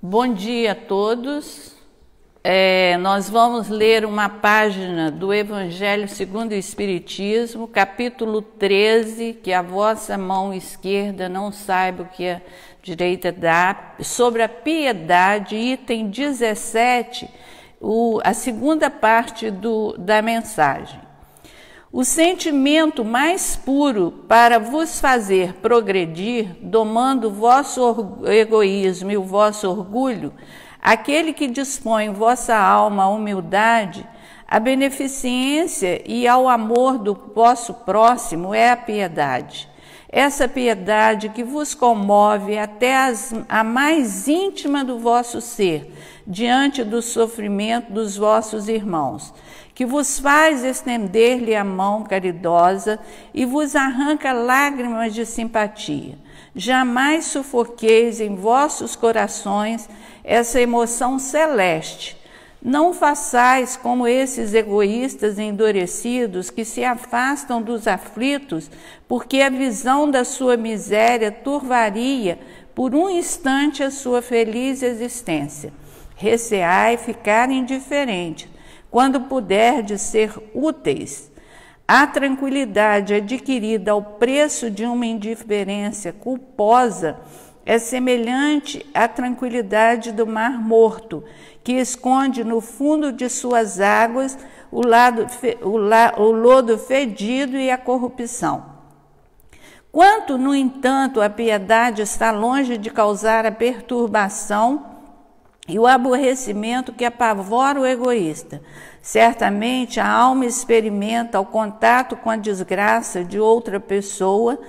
Bom dia a todos. Nós vamos ler uma página do Evangelho segundo o Espiritismo, capítulo 13, que a vossa mão esquerda não saiba o que a direita dá, sobre a piedade, item 17, a segunda parte da mensagem. O sentimento mais puro para vos fazer progredir, domando o vosso egoísmo e o vosso orgulho, aquele que dispõe vossa alma à humildade, à beneficência e ao amor do vosso próximo é a piedade. Essa piedade que vos comove até a mais íntima do vosso ser, diante do sofrimento dos vossos irmãos, que vos faz estender-lhe a mão caridosa e vos arranca lágrimas de simpatia. Jamais sufoqueis em vossos corações essa emoção celeste. Não façais como esses egoístas endurecidos que se afastam dos aflitos, porque a visão da sua miséria turvaria por um instante a sua feliz existência. Receai ficar indiferentes, quando puderdes ser úteis. A tranquilidade adquirida ao preço de uma indiferença culposa é semelhante à tranquilidade do mar morto, que esconde no fundo de suas águas o lodo fedido e a corrupção. Quanto, no entanto, a piedade está longe de causar a perturbação e o aborrecimento que apavora o egoísta. Certamente a alma experimenta o contato com a desgraça de outra pessoa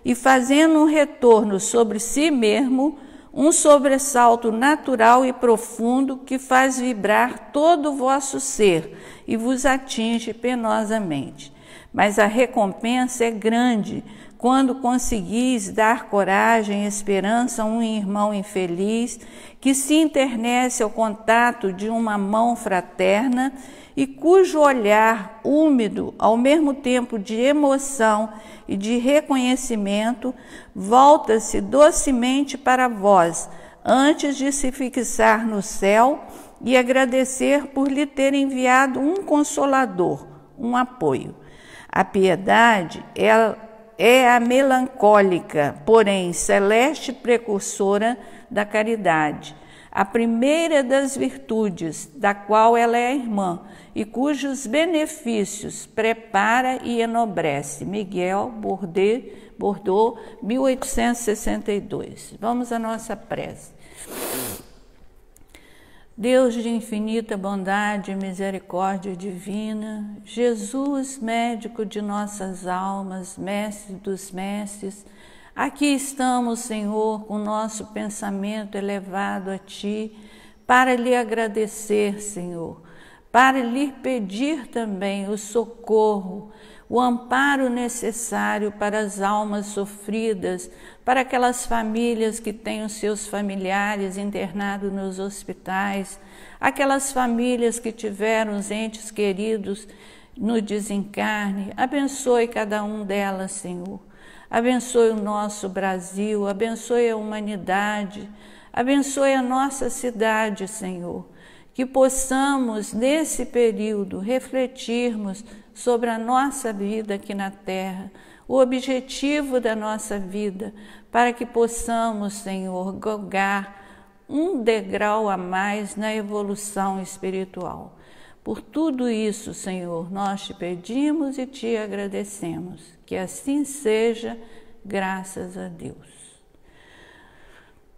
e, fazendo um retorno sobre si mesmo, um sobressalto natural e profundo que faz vibrar todo o vosso ser e vos atinge penosamente. Mas a recompensa é grande quando conseguis dar coragem e esperança a um irmão infeliz que se internece ao contato de uma mão fraterna e cujo olhar úmido, ao mesmo tempo de emoção e de reconhecimento, volta-se docemente para vós, antes de se fixar no céu e agradecer por lhe ter enviado um consolador, um apoio. A piedade é a melancólica, porém celeste precursora da caridade, a primeira das virtudes, da qual ela é irmã, e cujos benefícios prepara e enobrece. Miguel Bordeaux, 1862. Vamos à nossa prece. Deus de infinita bondade e misericórdia divina, Jesus, médico de nossas almas, mestre dos mestres, aqui estamos, Senhor, com nosso pensamento elevado a Ti, para lhe agradecer, Senhor, para lhe pedir também o socorro, o amparo necessário para as almas sofridas, para aquelas famílias que têm os seus familiares internados nos hospitais, aquelas famílias que tiveram os entes queridos no desencarne. Abençoe cada um delas, Senhor. Abençoe o nosso Brasil, abençoe a humanidade, abençoe a nossa cidade, Senhor. Que possamos, nesse período, refletirmos sobre a nossa vida aqui na Terra, o objetivo da nossa vida, para que possamos, Senhor, galgar um degrau a mais na evolução espiritual. Por tudo isso, Senhor, nós te pedimos e te agradecemos. Que assim seja, graças a Deus.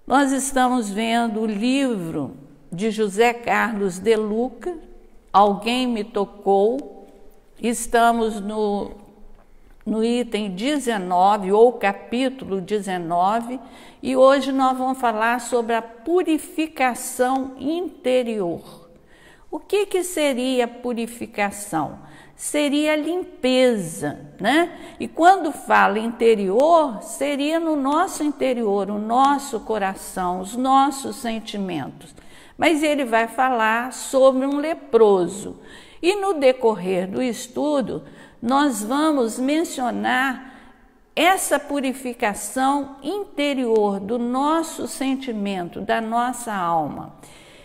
Nós estamos vendo o livro de José Carlos de Luca, Alguém Me Tocou. Estamos no item 19, ou capítulo 19, e hoje nós vamos falar sobre a purificação interior. O que seria purificação? Seria limpeza, né? E quando fala interior, seria no nosso interior, o nosso coração, os nossos sentimentos. Mas ele vai falar sobre um leproso. E no decorrer do estudo, nós vamos mencionar essa purificação interior do nosso sentimento, da nossa alma.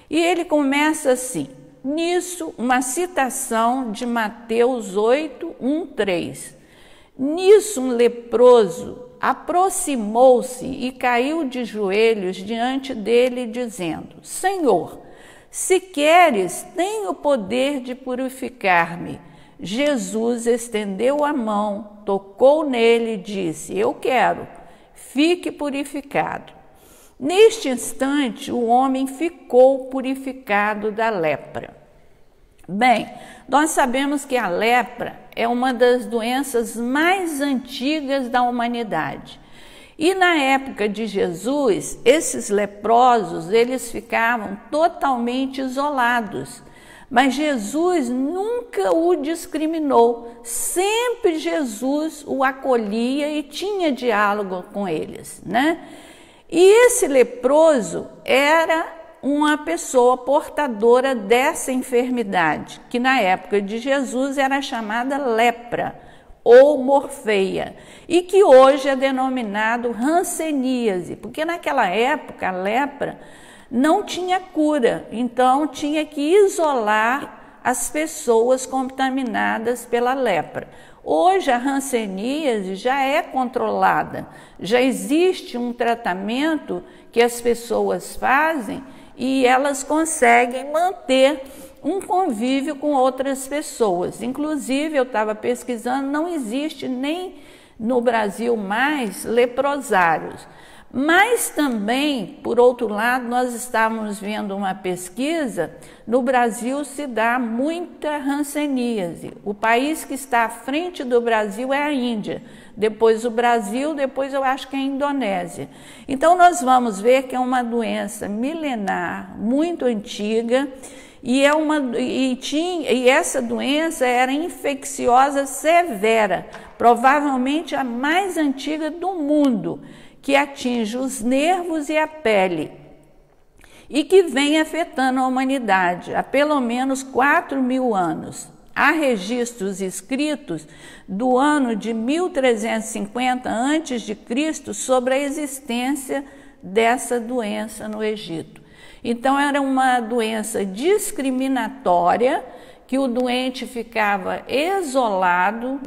E ele começa assim, nisso, uma citação de Mateus 8, 1, 3. Nisso um leproso aproximou-se e caiu de joelhos diante dele, dizendo: Senhor, se queres, tem o poder de purificar-me. Jesus estendeu a mão, tocou nele e disse: Eu quero, fique purificado. Neste instante, o homem ficou purificado da lepra. Bem, nós sabemos que a lepra é uma das doenças mais antigas da humanidade. E na época de Jesus, esses leprosos, eles ficavam totalmente isolados. Mas Jesus nunca o discriminou. Sempre Jesus o acolhia e tinha diálogo com eles, né? E esse leproso era uma pessoa portadora dessa enfermidade, que na época de Jesus era chamada lepra ou morfeia, e que hoje é denominado hanseníase, porque naquela época a lepra não tinha cura, então tinha que isolar as pessoas contaminadas pela lepra. Hoje a hanseníase já é controlada, já existe um tratamento que as pessoas fazem e elas conseguem manter um convívio com outras pessoas. Inclusive, eu estava pesquisando, não existe nem no Brasil mais leprosários. Mas também, por outro lado, nós estávamos vendo uma pesquisa, no Brasil se dá muita hanseníase. O país que está à frente do Brasil é a Índia, depois o Brasil, depois eu acho que é a Indonésia. Então nós vamos ver que é uma doença milenar, muito antiga, e essa doença era infecciosa severa, provavelmente a mais antiga do mundo, que atinge os nervos e a pele e que vem afetando a humanidade há pelo menos 4.000 anos. Há registros escritos do ano de 1350 a.C. sobre a existência dessa doença no Egito. Então era uma doença discriminatória, que o doente ficava isolado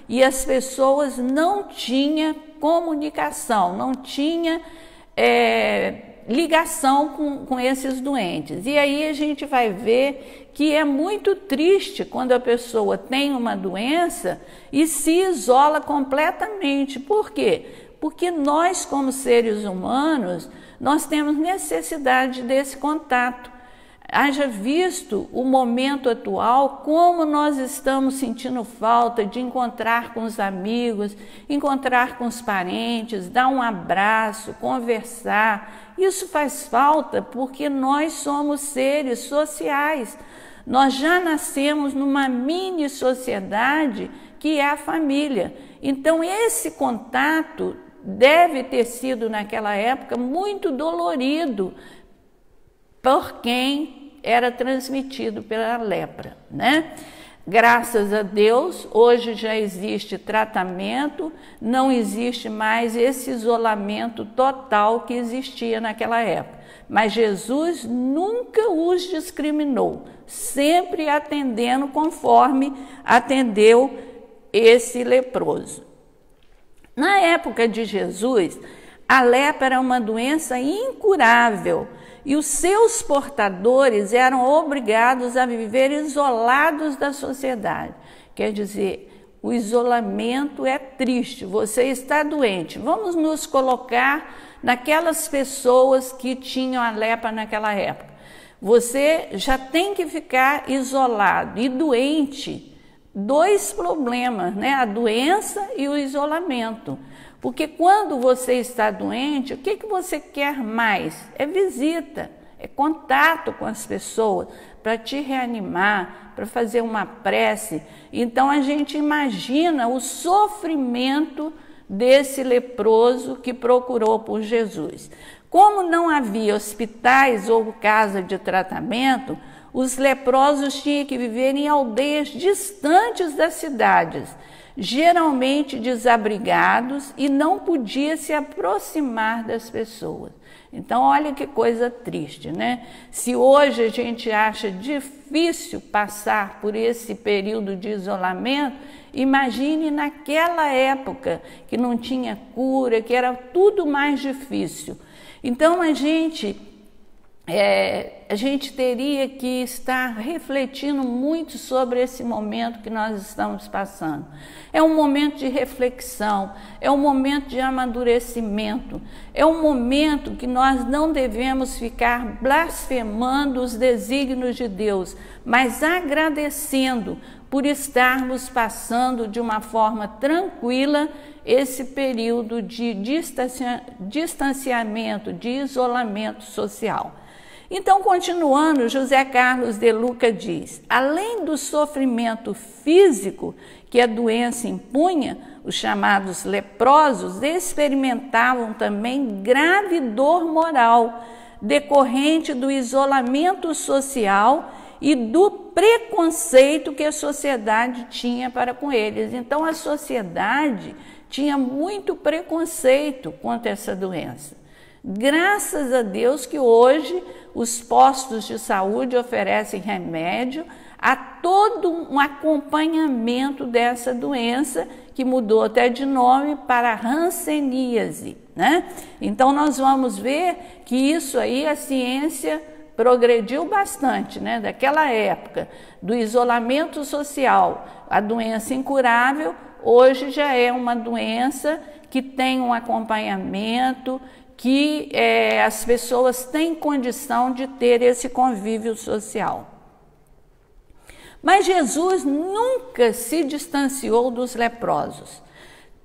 e as pessoas não tinham comunicação, não tinha ligação com esses doentes. E aí a gente vai ver que é muito triste quando a pessoa tem uma doença e se isola completamente. Por quê? Porque nós, como seres humanos, nós temos necessidade desse contato. Haja visto o momento atual, como nós estamos sentindo falta de encontrar com os amigos, encontrar com os parentes, dar um abraço, conversar. Isso faz falta porque nós somos seres sociais. Nós já nascemos numa mini sociedade que é a família. Então esse contato deve ter sido naquela época muito dolorido por quem era transmitido pela lepra, né? Graças a Deus, hoje já existe tratamento, não existe mais esse isolamento total que existia naquela época. Mas Jesus nunca os discriminou, sempre atendendo conforme atendeu esse leproso. Na época de Jesus, a lepra era uma doença incurável e os seus portadores eram obrigados a viver isolados da sociedade. Quer dizer, o isolamento é triste, você está doente. Vamos nos colocar naquelas pessoas que tinham a lepra naquela época. Você já tem que ficar isolado e doente. Dois problemas, né? A doença e o isolamento. Porque quando você está doente, o que você quer mais? É visita, é contato com as pessoas, para te reanimar, para fazer uma prece. Então a gente imagina o sofrimento desse leproso que procurou por Jesus. Como não havia hospitais ou casa de tratamento, os leprosos tinham que viver em aldeias distantes das cidades. geralmente desabrigados, e não podia se aproximar das pessoas. Então, olha que coisa triste, né? Se hoje a gente acha difícil passar por esse período de isolamento, imagine naquela época que não tinha cura, que era tudo mais difícil. Então, a gente teria que estar refletindo muito sobre esse momento que nós estamos passando. É um momento de reflexão, é um momento de amadurecimento, é um momento que nós não devemos ficar blasfemando os desígnios de Deus, mas agradecendo por estarmos passando de uma forma tranquila esse período de distanciamento, de isolamento social. Então, continuando, José Carlos de Luca diz: além do sofrimento físico que a doença impunha, os chamados leprosos experimentavam também grave dor moral, decorrente do isolamento social e do preconceito que a sociedade tinha para com eles. Então, a sociedade tinha muito preconceito contra essa doença. Graças a Deus que hoje os postos de saúde oferecem remédio a todo um acompanhamento dessa doença, que mudou até de nome para hanseníase, né? Então nós vamos ver que isso aí a ciência progrediu bastante, né? Daquela época do isolamento social, a doença incurável, hoje já é uma doença que tem um acompanhamento, que as pessoas têm condição de ter esse convívio social. Mas Jesus nunca se distanciou dos leprosos,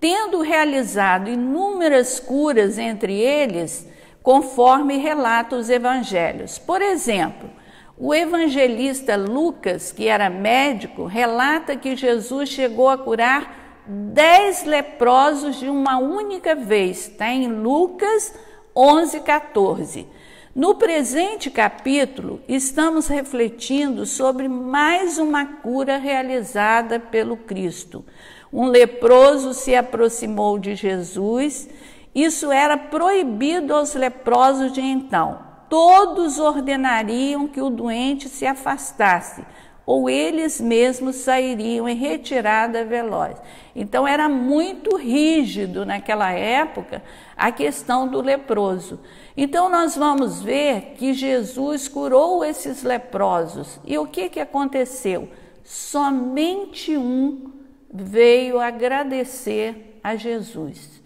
tendo realizado inúmeras curas entre eles, conforme relatam os evangelhos. Por exemplo, o evangelista Lucas, que era médico, relata que Jesus chegou a curar 10 leprosos de uma única vez, está em Lucas 11:14. No presente capítulo, estamos refletindo sobre mais uma cura realizada pelo Cristo. Um leproso se aproximou de Jesus. Isso era proibido aos leprosos de então. Todos ordenariam que o doente se afastasse, ou eles mesmos sairiam em retirada veloz. Então era muito rígido naquela época a questão do leproso. Então nós vamos ver que Jesus curou esses leprosos. E o que aconteceu? Somente um veio agradecer a Jesus.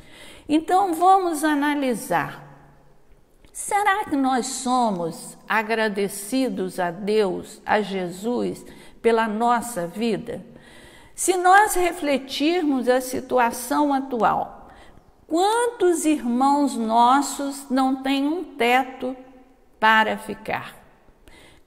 Então vamos analisar. Será que nós somos agradecidos a Deus, a Jesus, pela nossa vida? Se nós refletirmos a situação atual, quantos irmãos nossos não têm um teto para ficar?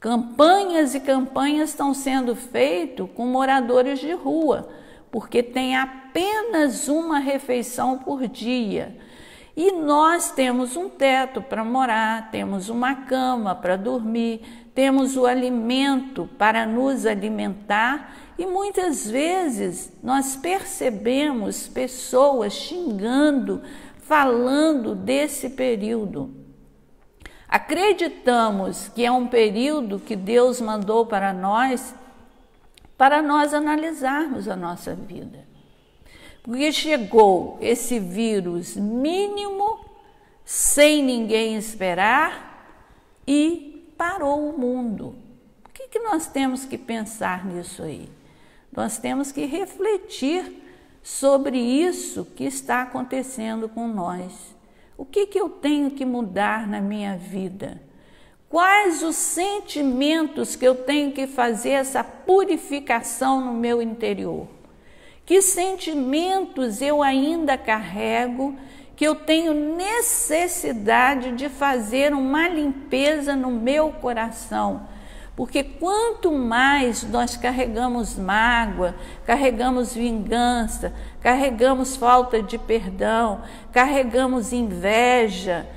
Campanhas e campanhas estão sendo feitas com moradores de rua, porque tem apenas uma refeição por dia. E nós temos um teto para morar, temos uma cama para dormir, temos o alimento para nos alimentar, e muitas vezes nós percebemos pessoas xingando, falando desse período. Acreditamos que é um período que Deus mandou para nós analisarmos a nossa vida. Porque chegou esse vírus mínimo, sem ninguém esperar, e parou o mundo. O que nós temos que pensar nisso aí? Nós temos que refletir sobre isso que está acontecendo com nós. O que eu tenho que mudar na minha vida? Quais os sentimentos que eu tenho que fazer essa purificação no meu interior? Que sentimentos eu ainda carrego, que eu tenho necessidade de fazer uma limpeza no meu coração? Porque quanto mais nós carregamos mágoa, carregamos vingança, carregamos falta de perdão, carregamos inveja,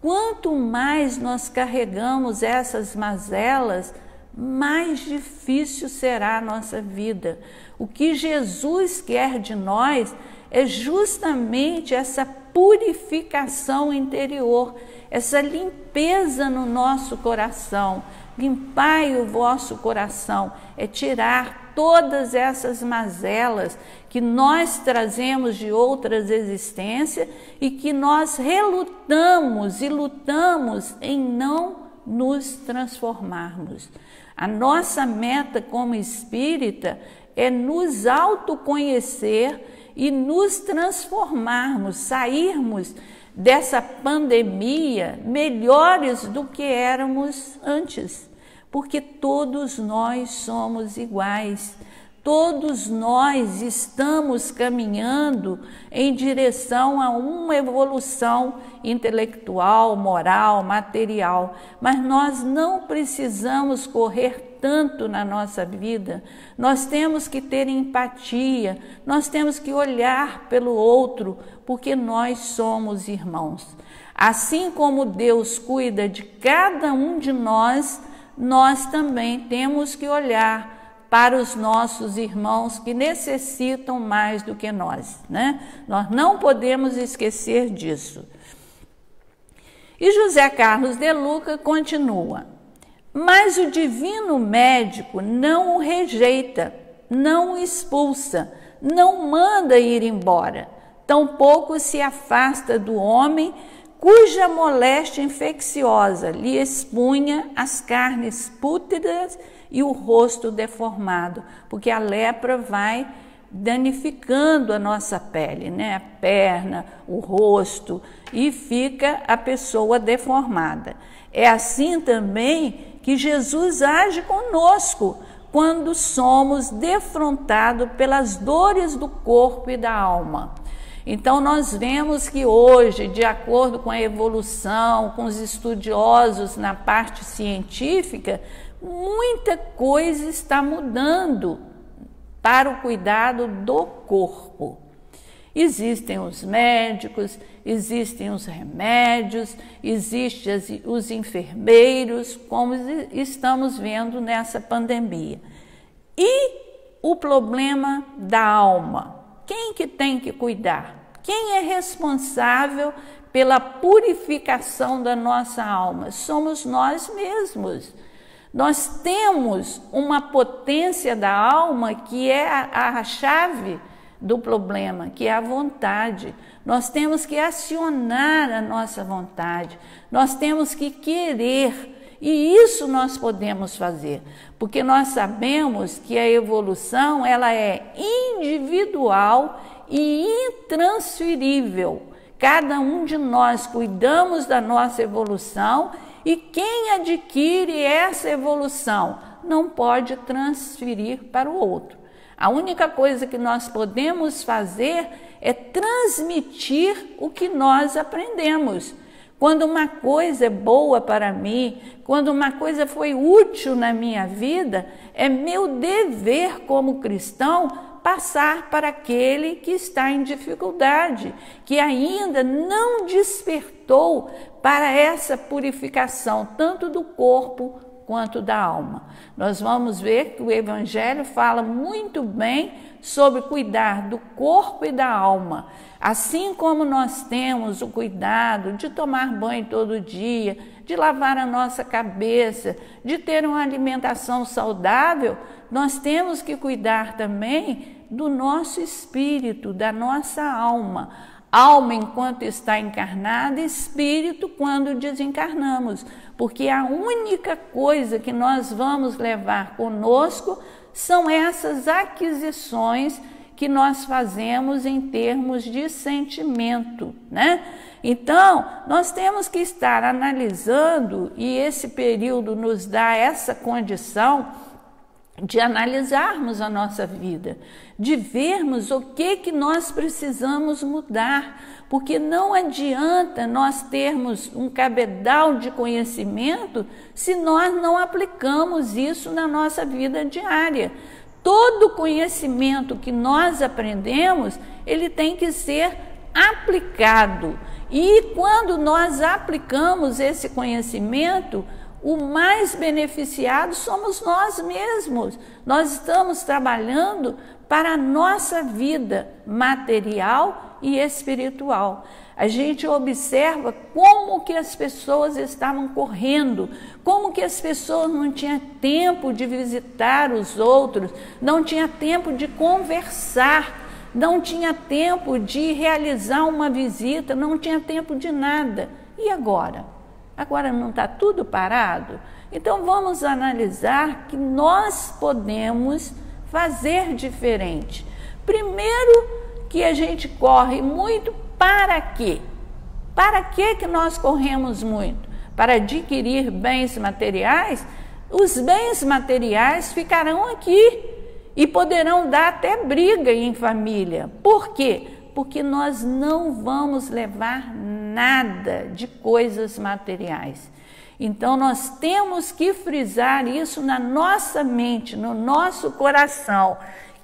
quanto mais nós carregamos essas mazelas, mais difícil será a nossa vida. O que Jesus quer de nós é justamente essa purificação interior, essa limpeza no nosso coração. Limpai o vosso coração, é tirar todas essas mazelas que nós trazemos de outras existências e que nós relutamos e lutamos em não nos transformarmos. A nossa meta como espírita é nos autoconhecer e nos transformarmos, sairmos dessa pandemia melhores do que éramos antes, porque todos nós somos iguais, todos nós estamos caminhando em direção a uma evolução intelectual, moral, material, mas nós não precisamos correr tanto na nossa vida. Nós temos que ter empatia, nós temos que olhar pelo outro, porque nós somos irmãos. Assim como Deus cuida de cada um de nós, nós também temos que olhar para os nossos irmãos que necessitam mais do que nós, né? Nós não podemos esquecer disso. E José Carlos de Luca continua: mas o divino médico não o rejeita, não o expulsa, não manda ir embora, tampouco se afasta do homem cuja moléstia infecciosa lhe expunha as carnes pútridas e o rosto deformado, porque a lepra vai danificando a nossa pele, né? A perna, o rosto, e fica a pessoa deformada. É assim também que Jesus age conosco quando somos defrontados pelas dores do corpo e da alma. Então nós vemos que hoje, de acordo com a evolução, com os estudiosos na parte científica, muita coisa está mudando para o cuidado do corpo. Existem os médicos, existem os remédios, existem os enfermeiros, como estamos vendo nessa pandemia. E o problema da alma? Quem que tem que cuidar? Quem é responsável pela purificação da nossa alma? Somos nós mesmos. Nós temos uma potência da alma que é a chave do problema, que é a vontade. Nós temos que acionar a nossa vontade, nós temos que querer, e isso nós podemos fazer, porque nós sabemos que a evolução ela é individual e intransferível. Cada um de nós cuidamos da nossa evolução, e quem adquire essa evolução não pode transferir para o outro. A única coisa que nós podemos fazer é transmitir o que nós aprendemos. Quando uma coisa é boa para mim, quando uma coisa foi útil na minha vida, é meu dever como cristão passar para aquele que está em dificuldade, que ainda não despertou para essa purificação, tanto do corpo quanto da alma. Nós vamos ver que o Evangelho fala muito bem sobre cuidar do corpo e da alma. Assim como nós temos o cuidado de tomar banho todo dia, de lavar a nossa cabeça, de ter uma alimentação saudável, nós temos que cuidar também do nosso espírito, da nossa alma. Alma enquanto está encarnada, espírito quando desencarnamos, porque a única coisa que nós vamos levar conosco são essas aquisições que nós fazemos em termos de sentimento, né? Então, nós temos que estar analisando, e esse período nos dá essa condição de analisarmos a nossa vida, de vermos o que nós precisamos mudar, porque não adianta nós termos um cabedal de conhecimento se nós não aplicamos isso na nossa vida diária. Todo conhecimento que nós aprendemos, ele tem que ser aplicado. E quando nós aplicamos esse conhecimento, o mais beneficiado somos nós mesmos. Nós estamos trabalhando para a nossa vida material e espiritual. A gente observa como que as pessoas estavam correndo, como que as pessoas não tinham tempo de visitar os outros, não tinha tempo de conversar, não tinha tempo de realizar uma visita, não tinha tempo de nada. E agora? Agora não está tudo parado? Então vamos analisar que nós podemos fazer diferente. Primeiro, que a gente corre muito para quê? Para que nós corremos muito? Para adquirir bens materiais? Os bens materiais ficarão aqui e poderão dar até briga em família. Por quê? Porque nós não vamos levar nada de coisas materiais. Então nós temos que frisar isso na nossa mente, no nosso coração,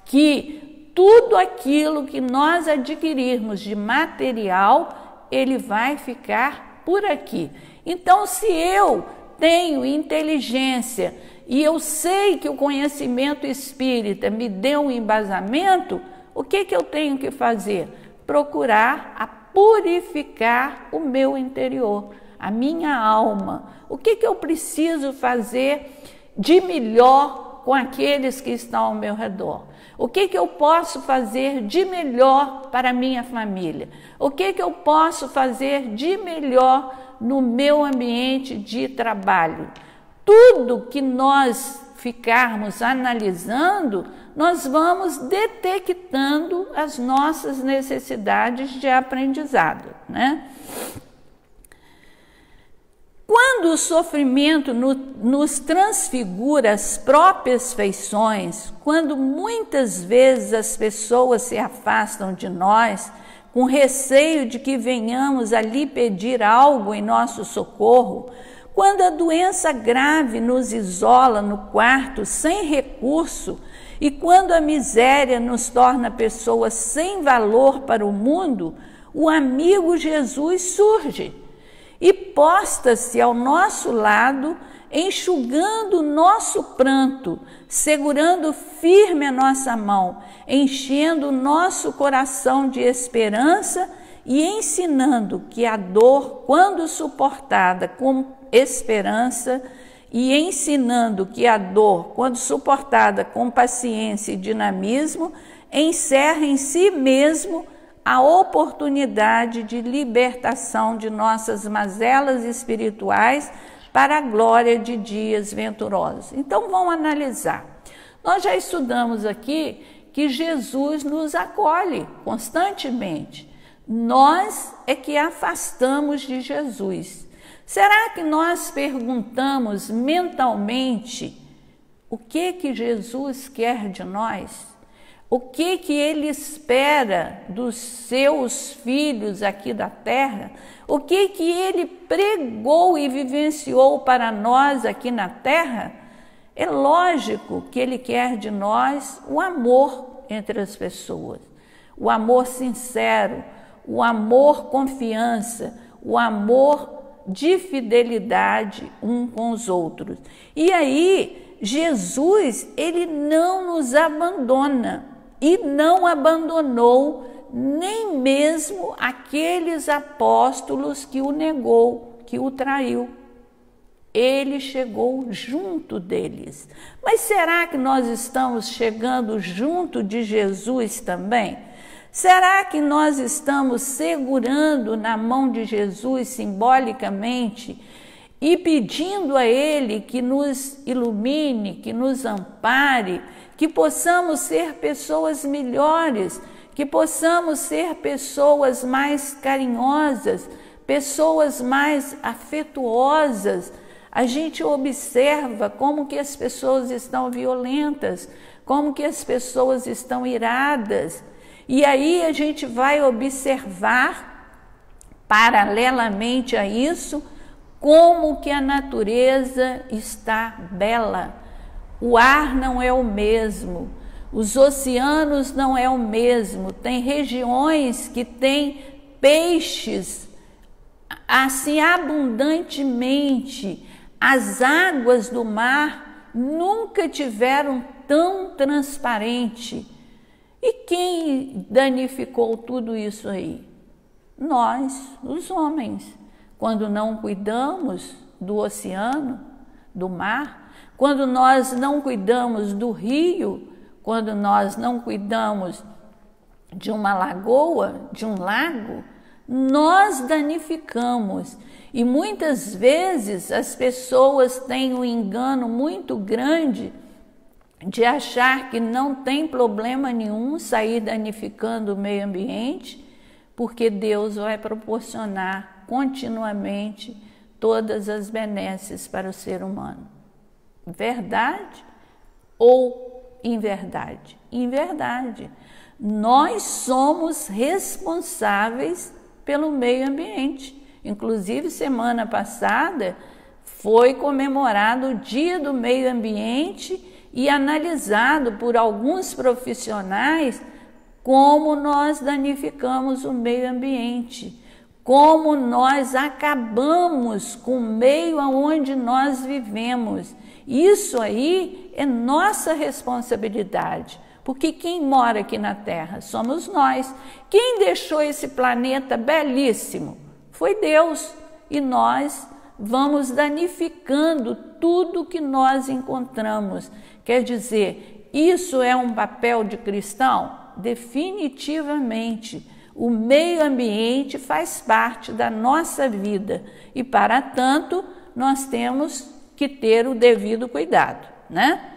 que tudo aquilo que nós adquirirmos de material, ele vai ficar por aqui. Então, se eu tenho inteligência e eu sei que o conhecimento espírita me deu um embasamento, o que eu tenho que fazer? Procurar purificar o meu interior, a minha alma. O que eu preciso fazer de melhor com aqueles que estão ao meu redor? O que eu posso fazer de melhor para a minha família? O que eu posso fazer de melhor no meu ambiente de trabalho? Tudo que nós ficarmos analisando, nós vamos detectando as nossas necessidades de aprendizado, né? Quando o sofrimento nos transfigura as próprias feições, quando muitas vezes as pessoas se afastam de nós, com receio de que venhamos ali pedir algo em nosso socorro, quando a doença grave nos isola no quarto sem recurso e quando a miséria nos torna pessoas sem valor para o mundo, o amigo Jesus surge e posta-se ao nosso lado, enxugando o nosso pranto, segurando firme a nossa mão, enchendo o nosso coração de esperança e ensinando que a dor, quando suportada com esperança, quando suportada com paciência e dinamismo, encerra em si mesmo a oportunidade de libertação de nossas mazelas espirituais para a glória de dias venturosos. Então vamos analisar. Nós já estudamos aqui que Jesus nos acolhe constantemente. Nós é que afastamos de Jesus. Será que nós perguntamos mentalmente o que Jesus quer de nós? O que ele espera dos seus filhos aqui da terra? O que ele pregou e vivenciou para nós aqui na terra? É lógico que ele quer de nós o amor entre as pessoas, o amor sincero, o amor confiança, o amor de fidelidade um com os outros. E aí, Jesus, ele não nos abandona. E não abandonou nem mesmo aqueles apóstolos que o negou, que o traiu. Ele chegou junto deles. Mas será que nós estamos chegando junto de Jesus também? Será que nós estamos segurando na mão de Jesus simbolicamente e pedindo a Ele que nos ilumine, que nos ampare, que possamos ser pessoas melhores, que possamos ser pessoas mais carinhosas, pessoas mais afetuosas? A gente observa como que as pessoas estão violentas, como que as pessoas estão iradas. E aí a gente vai observar, paralelamente a isso, como que a natureza está bela. O ar não é o mesmo, os oceanos não é o mesmo, tem regiões que têm peixes assim abundantemente, As águas do mar nunca tiveram tão transparente. E quem danificou tudo isso aí? Nós, os homens, quando não cuidamos do oceano, do mar, quando nós não cuidamos do rio, quando nós não cuidamos de uma lagoa, de um lago, nós danificamos. E muitas vezes as pessoas têm um engano muito grande de achar que não tem problema nenhum sair danificando o meio ambiente, porque Deus vai proporcionar continuamente todas as benesses para o ser humano. Verdade ou inverdade? Inverdade. Nós somos responsáveis pelo meio ambiente. Inclusive, semana passada foi comemorado o Dia do Meio Ambiente e analisado por alguns profissionais como nós danificamos o meio ambiente, como nós acabamos com o meio onde nós vivemos. Isso aí é nossa responsabilidade, porque quem mora aqui na Terra somos nós. Quem deixou esse planeta belíssimo foi Deus, e nós vamos danificando tudo que nós encontramos. Quer dizer, isso é um papel de cristão? Definitivamente. O meio ambiente faz parte da nossa vida e, para tanto, nós temos que ter o devido cuidado, né?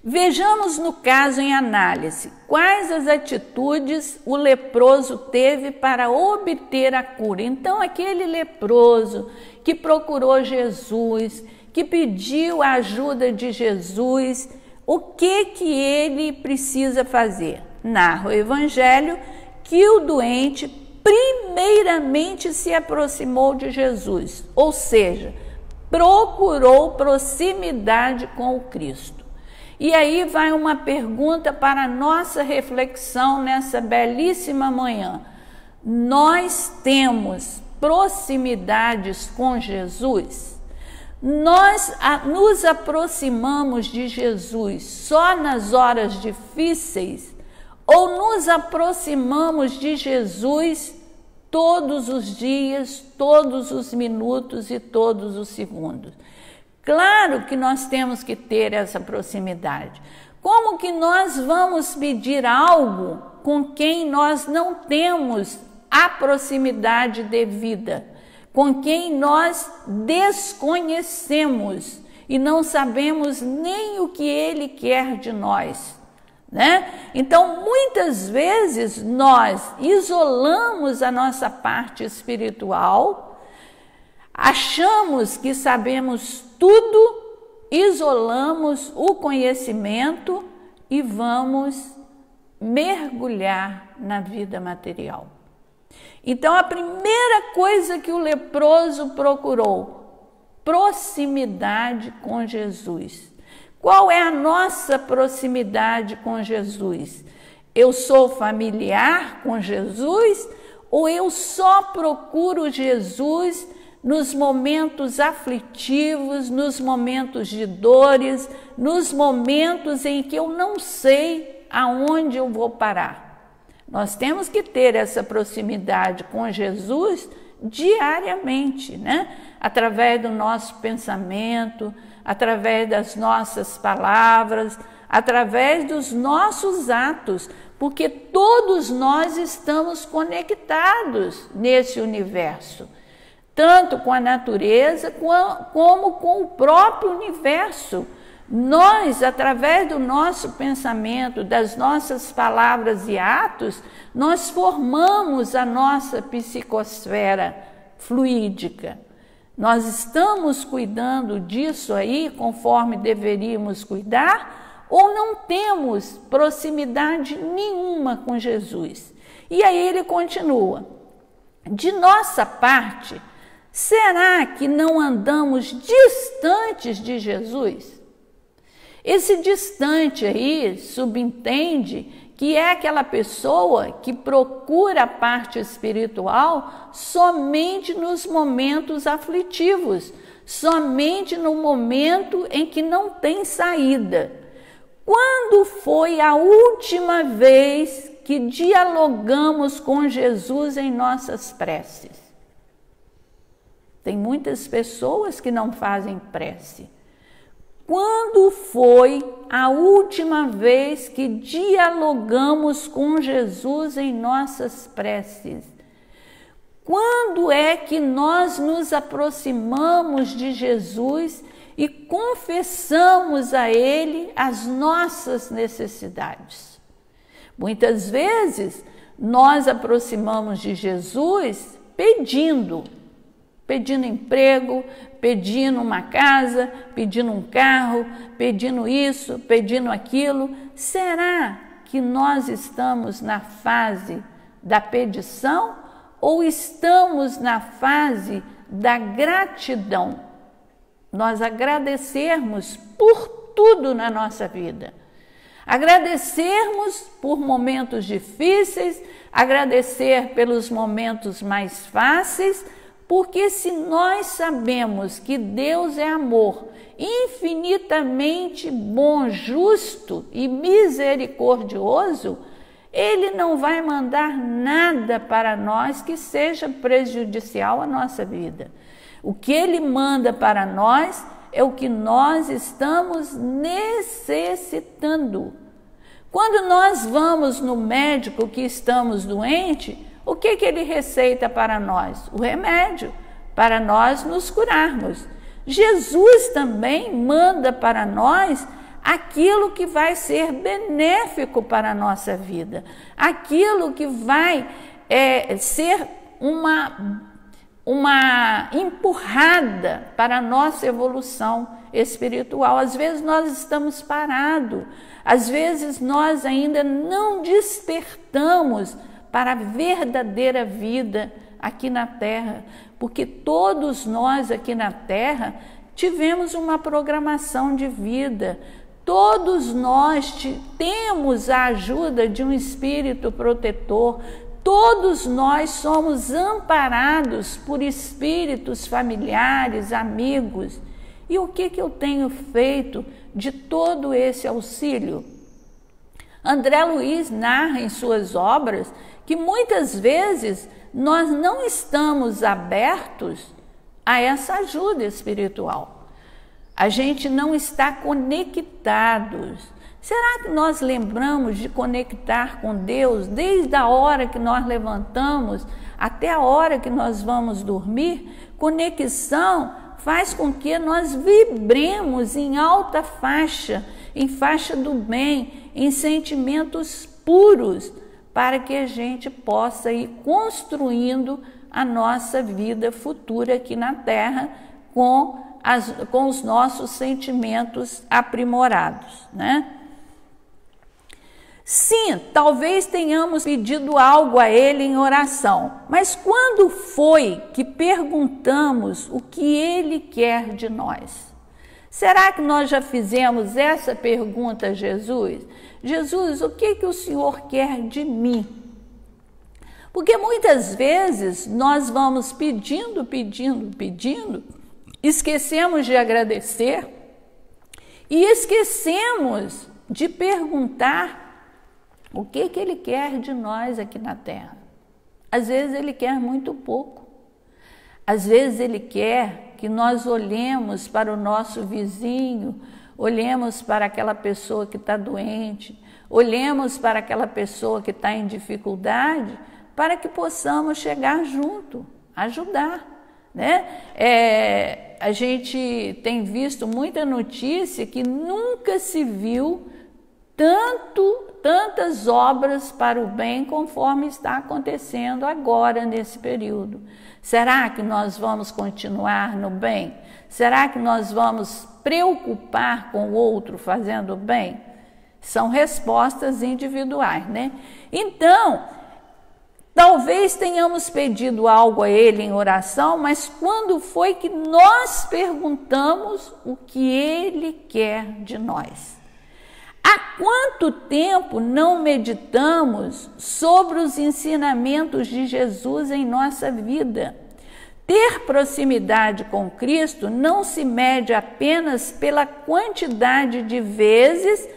Vejamos no caso em análise, quais as atitudes o leproso teve para obter a cura. Então, aquele leproso que procurou Jesus, que pediu a ajuda de Jesus, o que ele precisa fazer? Narra o Evangelho que o doente primeiramente se aproximou de Jesus, ou seja, procurou proximidade com o Cristo. E aí vai uma pergunta para a nossa reflexão nessa belíssima manhã. Nós temos proximidades com Jesus? Nós nos aproximamos de Jesus só nas horas difíceis ou nos aproximamos de Jesus todos os dias, todos os minutos e todos os segundos? Claro que nós temos que ter essa proximidade. Como que nós vamos pedir algo com quem nós não temos a proximidade devida, com quem nós desconhecemos e não sabemos nem o que ele quer de nós, né? Então, muitas vezes nós isolamos a nossa parte espiritual, achamos que sabemos tudo, isolamos o conhecimento e vamos mergulhar na vida material. Então, a primeira coisa que o leproso procurou, proximidade com Jesus. Qual é a nossa proximidade com Jesus? Eu sou familiar com Jesus ou eu só procuro Jesus nos momentos aflitivos, nos momentos de dores, nos momentos em que eu não sei aonde eu vou parar? Nós temos que ter essa proximidade com Jesus diariamente, né? Através do nosso pensamento, através das nossas palavras, através dos nossos atos, porque todos nós estamos conectados nesse universo, tanto com a natureza como com o próprio universo. Nós, através do nosso pensamento, das nossas palavras e atos, nós formamos a nossa psicosfera fluídica. Nós estamos cuidando disso aí conforme deveríamos cuidar ou não temos proximidade nenhuma com Jesus? E aí ele continua: de nossa parte, será que não andamos distantes de Jesus? Esse distante aí subentende que é aquela pessoa que procura a parte espiritual somente nos momentos aflitivos, somente no momento em que não tem saída. Quando foi a última vez que dialogamos com Jesus em nossas preces? Tem muitas pessoas que não fazem prece. Quando foi a última vez que dialogamos com Jesus em nossas preces? Quando é que nós nos aproximamos de Jesus e confessamos a Ele as nossas necessidades? Muitas vezes nós aproximamos de Jesus pedindo emprego, pedindo uma casa, pedindo um carro, pedindo isso, pedindo aquilo. Será que nós estamos na fase da pedição ou estamos na fase da gratidão? Nós agradecermos por tudo na nossa vida. Agradecermos por momentos difíceis, agradecer pelos momentos mais fáceis, porque se nós sabemos que Deus é amor, infinitamente bom, justo e misericordioso, Ele não vai mandar nada para nós que seja prejudicial à nossa vida. O que Ele manda para nós é o que nós estamos necessitando. Quando nós vamos no médico que estamos doentes, o que Ele receita para nós? O remédio, para nós nos curarmos. Jesus também manda para nós aquilo que vai ser benéfico para a nossa vida, aquilo que vai ser uma empurrada para a nossa evolução espiritual. Às vezes nós estamos parados, às vezes nós ainda não despertamos para a verdadeira vida aqui na Terra, porque todos nós aqui na Terra tivemos uma programação de vida, todos nós temos a ajuda de um espírito protetor, todos nós somos amparados por espíritos familiares, amigos. E o que eu tenho feito de todo esse auxílio? André Luiz narra em suas obras que muitas vezes nós não estamos abertos a essa ajuda espiritual. A gente não está conectados. Será que nós lembramos de conectar com Deus desde a hora que nós levantamos até a hora que nós vamos dormir? Conexão faz com que nós vibremos em alta faixa, em faixa do bem, em sentimentos puros, para que a gente possa ir construindo a nossa vida futura aqui na Terra com os nossos sentimentos aprimorados, né? Sim, talvez tenhamos pedido algo a Ele em oração, mas quando foi que perguntamos o que Ele quer de nós? Será que nós já fizemos essa pergunta a Jesus? Jesus, o que o Senhor quer de mim? Porque muitas vezes nós vamos pedindo, esquecemos de agradecer e esquecemos de perguntar o que Ele quer de nós aqui na Terra. Às vezes Ele quer muito pouco. Às vezes Ele quer que nós olhemos para o nosso vizinho, olhemos para aquela pessoa que está doente, olhemos para aquela pessoa que está em dificuldade, para que possamos chegar junto, ajudar, né? A gente tem visto muita notícia que nunca se viu tantas obras para o bem conforme está acontecendo agora nesse período. Será que nós vamos continuar no bem? Será que nós vamos preocupar com o outro fazendo bem? São respostas individuais, né? Então, talvez tenhamos pedido algo a Ele em oração, mas quando foi que nós perguntamos o que Ele quer de nós? Há quanto tempo não meditamos sobre os ensinamentos de Jesus em nossa vida? Ter proximidade com Cristo não se mede apenas pela quantidade de vezes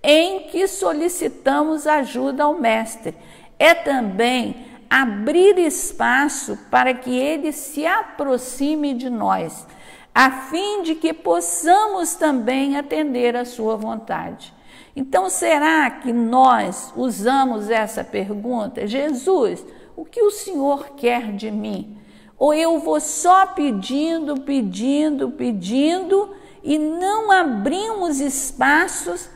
em que solicitamos ajuda ao Mestre. É também abrir espaço para que Ele se aproxime de nós, a fim de que possamos também atender à sua vontade. Então, será que nós usamos essa pergunta? Jesus, o que o Senhor quer de mim? Ou eu vou só pedindo e não abrimos espaços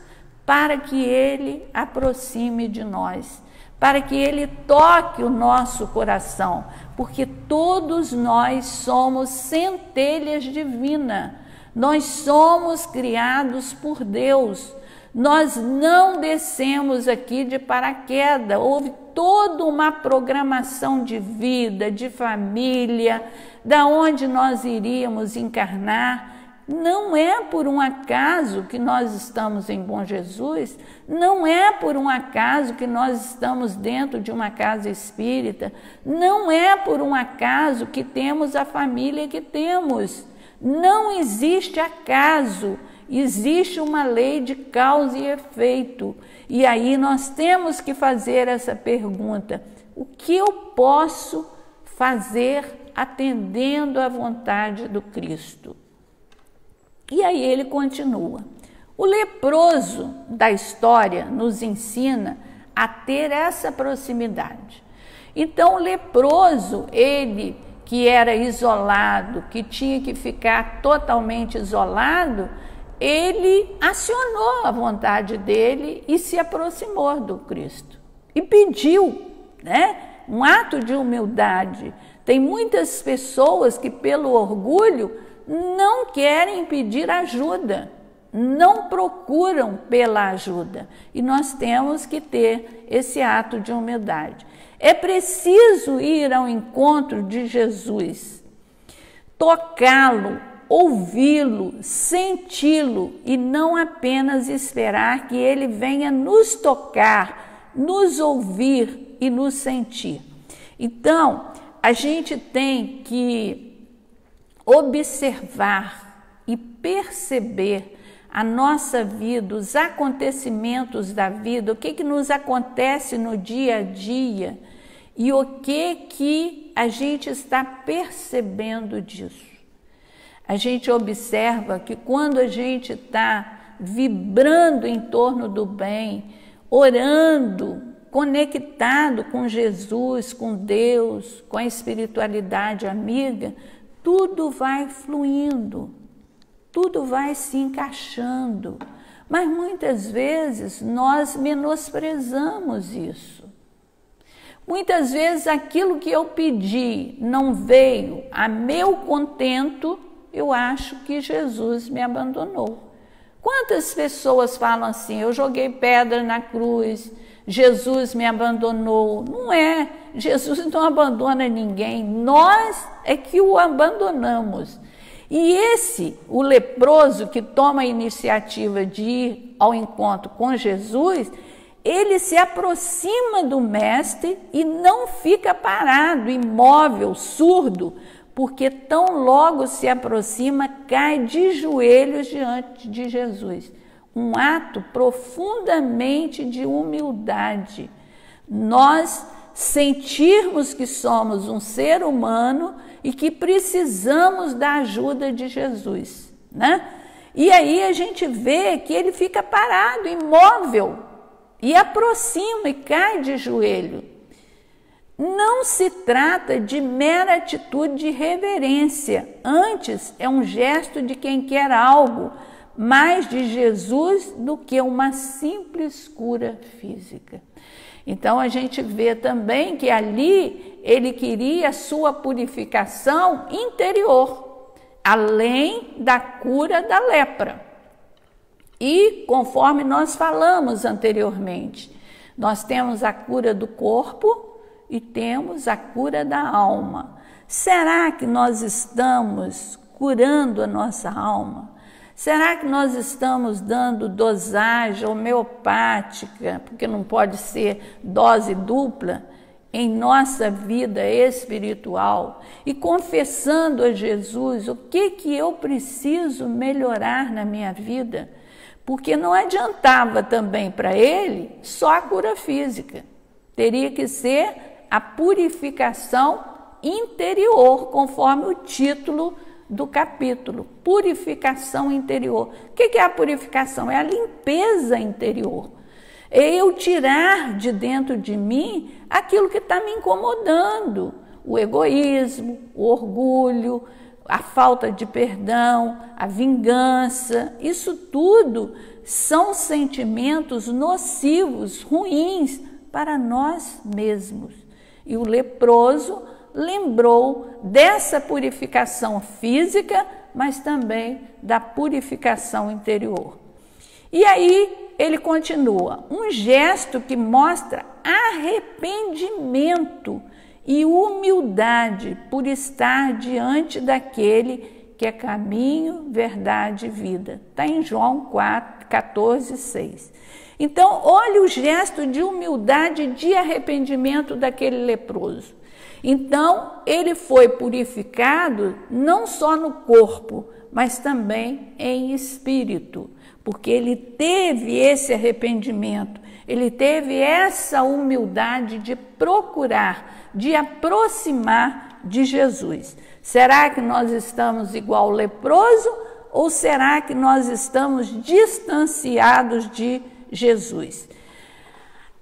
para que Ele aproxime de nós, para que Ele toque o nosso coração, porque todos nós somos centelhas divinas, nós somos criados por Deus, nós não descemos aqui de paraquedas, houve toda uma programação de vida, de família, da onde nós iríamos encarnar. Não é por um acaso que nós estamos em Bom Jesus, não é por um acaso que nós estamos dentro de uma casa espírita, não é por um acaso que temos a família que temos. Não existe acaso, existe uma lei de causa e efeito. E aí nós temos que fazer essa pergunta: o que eu posso fazer atendendo à vontade do Cristo? E aí ele continua. O leproso da história nos ensina a ter essa proximidade. Então, o leproso, ele que era isolado, que tinha que ficar totalmente isolado, ele acionou a vontade dele e se aproximou do Cristo. E pediu, né? Um ato de humildade. Tem muitas pessoas que, pelo orgulho, não querem pedir ajuda, não procuram pela ajuda. E nós temos que ter esse ato de humildade. É preciso ir ao encontro de Jesus, tocá-lo, ouvi-lo, senti-lo e não apenas esperar que ele venha nos tocar, nos ouvir e nos sentir. Então, a gente tem que observar e perceber a nossa vida, os acontecimentos da vida, o que nos acontece no dia a dia e o que a gente está percebendo disso. A gente observa que quando a gente está vibrando em torno do bem, orando, conectado com Jesus, com Deus, com a espiritualidade amiga, tudo vai fluindo, tudo vai se encaixando, mas muitas vezes nós menosprezamos isso. Muitas vezes aquilo que eu pedi não veio a meu contento, eu acho que Jesus me abandonou. Quantas pessoas falam assim, eu joguei pedra na cruz, Jesus me abandonou? Não é, Jesus não abandona ninguém, nós é que o abandonamos. E o leproso que toma a iniciativa de ir ao encontro com Jesus, ele se aproxima do Mestre e não fica parado, imóvel, surdo, porque tão logo se aproxima, cai de joelhos diante de Jesus. Um ato profundamente de humildade. Nós sentirmos que somos um ser humano e que precisamos da ajuda de Jesus, né? E aí a gente vê que ele fica parado, imóvel, e aproxima e cai de joelho. Não se trata de mera atitude de reverência, antes é um gesto de quem quer algo mais de Jesus do que uma simples cura física. Então a gente vê também que ali ele queria a sua purificação interior, além da cura da lepra. E conforme nós falamos anteriormente, nós temos a cura do corpo e temos a cura da alma. Será que nós estamos curando a nossa alma? Será que nós estamos dando dosagem homeopática, porque não pode ser dose dupla, em nossa vida espiritual e confessando a Jesus o que eu preciso melhorar na minha vida, porque não adiantava também para ele só a cura física, teria que ser a purificação interior, conforme o título do capítulo, purificação interior. O que é a purificação? É a limpeza interior. É eu tirar de dentro de mim aquilo que está me incomodando, o egoísmo, o orgulho, a falta de perdão, a vingança. Isso tudo são sentimentos nocivos, ruins para nós mesmos. E o leproso lembrou dessa purificação física, mas também da purificação interior. E aí ele continua, um gesto que mostra arrependimento e humildade por estar diante daquele que é caminho, verdade e vida. Está em João 14:6. Então, olha o gesto de humildade e de arrependimento daquele leproso. Então, ele foi purificado não só no corpo, mas também em espírito, porque ele teve esse arrependimento, ele teve essa humildade de procurar, de aproximar de Jesus. Será que nós estamos igual ao leproso ou será que nós estamos distanciados de Jesus?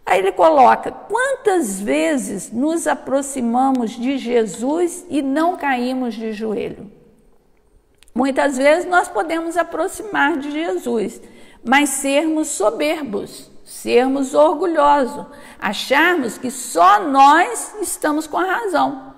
Aí ele coloca, quantas vezes nos aproximamos de Jesus e não caímos de joelho? Muitas vezes nós podemos aproximar de Jesus, mas sermos soberbos, sermos orgulhosos, acharmos que só nós estamos com a razão,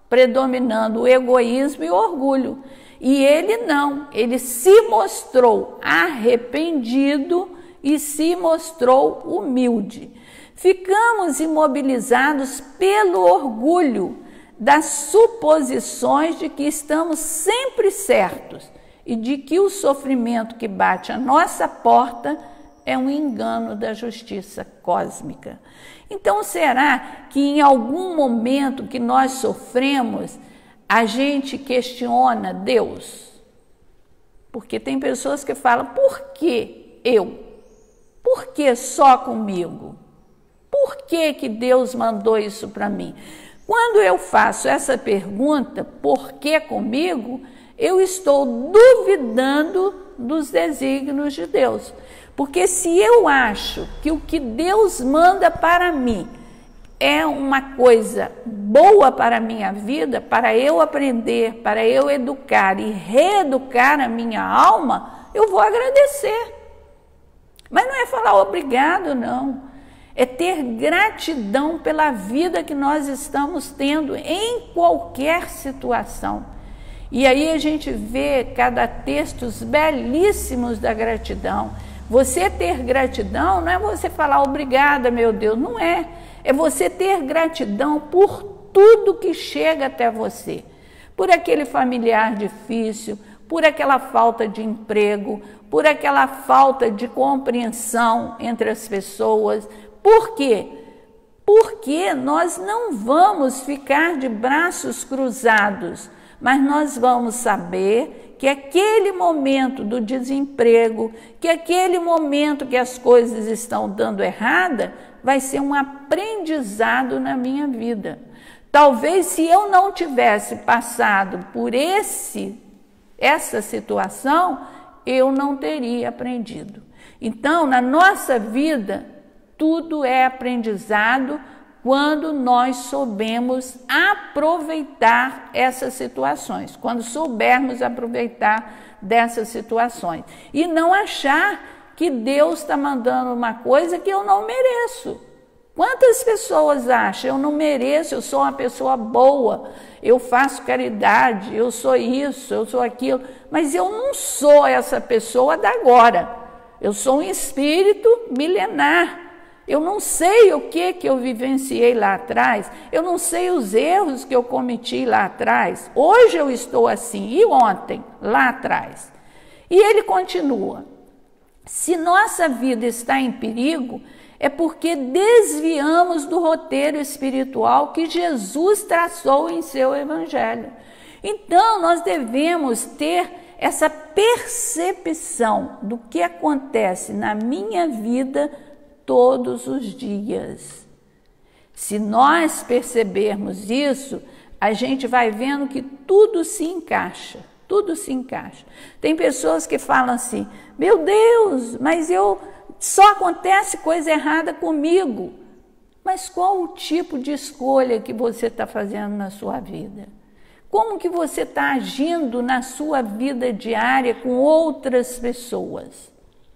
predominando o egoísmo e o orgulho. E ele não, ele se mostrou arrependido e se mostrou humilde. Ficamos imobilizados pelo orgulho das suposições de que estamos sempre certos e de que o sofrimento que bate à nossa porta é um engano da justiça cósmica. Então, será que em algum momento que nós sofremos, a gente questiona Deus? Porque tem pessoas que falam, por que eu? Por que só comigo? Por que Deus mandou isso para mim? Quando eu faço essa pergunta, por que comigo, eu estou duvidando dos desígnios de Deus. Porque se eu acho que o que Deus manda para mim é uma coisa boa para a minha vida, para eu aprender, para eu educar e reeducar a minha alma, eu vou agradecer. Mas não é falar obrigado, não. É ter gratidão pela vida que nós estamos tendo em qualquer situação. E aí a gente vê cada textos belíssimos da gratidão. Você ter gratidão não é você falar obrigada, meu Deus, não é. É você ter gratidão por tudo que chega até você. Por aquele familiar difícil, por aquela falta de emprego, por aquela falta de compreensão entre as pessoas. Por quê? Porque nós não vamos ficar de braços cruzados, mas nós vamos saber que aquele momento do desemprego, que aquele momento que as coisas estão dando errada, vai ser um aprendizado na minha vida. Talvez se eu não tivesse passado por essa situação, eu não teria aprendido. Então, na nossa vida, tudo é aprendizado quando nós soubemos aproveitar essas situações, quando soubermos aproveitar dessas situações. E não achar que Deus está mandando uma coisa que eu não mereço. Quantas pessoas acham, eu não mereço, eu sou uma pessoa boa, eu faço caridade, eu sou isso, eu sou aquilo, mas eu não sou essa pessoa da agora. Eu sou um espírito milenar. Eu não sei o que eu vivenciei lá atrás, eu não sei os erros que eu cometi lá atrás. Hoje eu estou assim, e ontem, lá atrás. E ele continua, se nossa vida está em perigo, é porque desviamos do roteiro espiritual que Jesus traçou em seu Evangelho. Então, nós devemos ter essa percepção do que acontece na minha vida todos os dias. Se nós percebermos isso, a gente vai vendo que tudo se encaixa, tudo se encaixa. Tem pessoas que falam assim, meu Deus, mas só acontece coisa errada comigo. Mas qual o tipo de escolha que você está fazendo na sua vida? Como que você está agindo na sua vida diária com outras pessoas?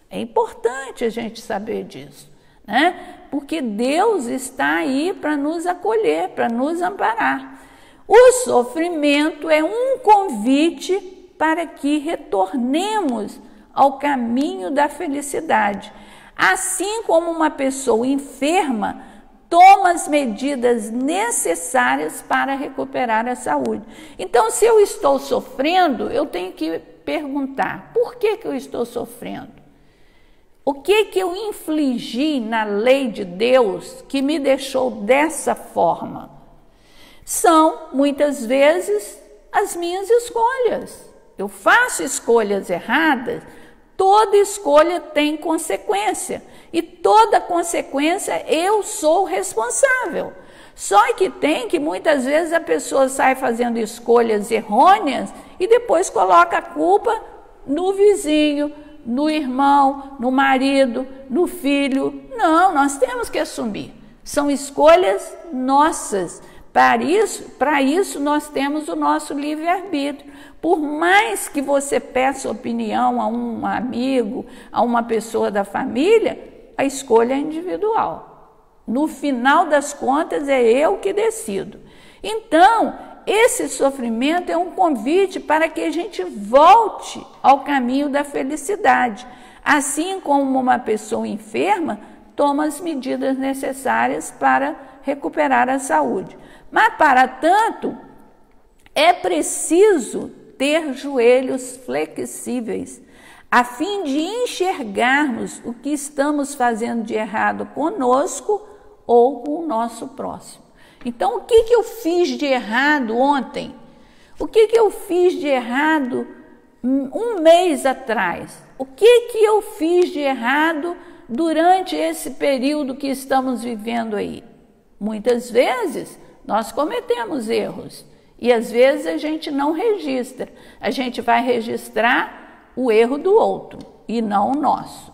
É importante a gente saber disso, né? Porque Deus está aí para nos acolher, para nos amparar. O sofrimento é um convite para que retornemos ao caminho da felicidade. Assim como uma pessoa enferma toma as medidas necessárias para recuperar a saúde. Então, se eu estou sofrendo, eu tenho que perguntar, por que eu estou sofrendo? O que eu infligi na lei de Deus que me deixou dessa forma? São, muitas vezes, as minhas escolhas. Eu faço escolhas erradas, toda escolha tem consequência. E toda consequência eu sou responsável. Só que muitas vezes a pessoa sai fazendo escolhas errôneas e depois coloca a culpa no vizinho, no irmão, no marido, no filho. Não, nós temos que assumir. São escolhas nossas. Para isso nós temos o nosso livre-arbítrio. Por mais que você peça opinião a um amigo, a uma pessoa da família, a escolha é individual. No final das contas, é eu que decido. Então, esse sofrimento é um convite para que a gente volte ao caminho da felicidade. Assim como uma pessoa enferma toma as medidas necessárias para recuperar a saúde. Mas, para tanto, é preciso ter joelhos flexíveis, a fim de enxergarmos o que estamos fazendo de errado conosco ou com o nosso próximo. Então, o que eu fiz de errado ontem? O que eu fiz de errado um mês atrás? O que eu fiz de errado durante esse período que estamos vivendo aí? Muitas vezes, nós cometemos erros e às vezes a gente não registra. A gente vai registrar o erro do outro e não o nosso,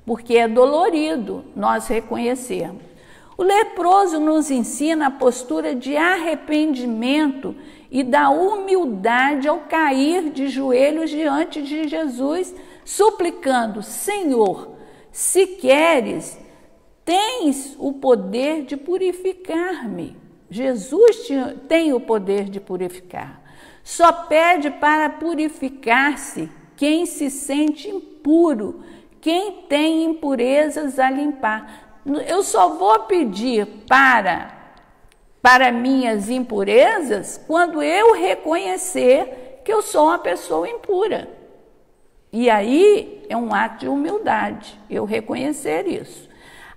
porque é dolorido nós reconhecermos. O leproso nos ensina a postura de arrependimento e da humildade ao cair de joelhos diante de Jesus, suplicando: Senhor, se queres, tens o poder de purificar-me. Jesus tem o poder de purificar. Só pede para purificar-se quem se sente impuro, quem tem impurezas a limpar. Eu só vou pedir para minhas impurezas quando eu reconhecer que eu sou uma pessoa impura. E aí é um ato de humildade, eu reconhecer isso.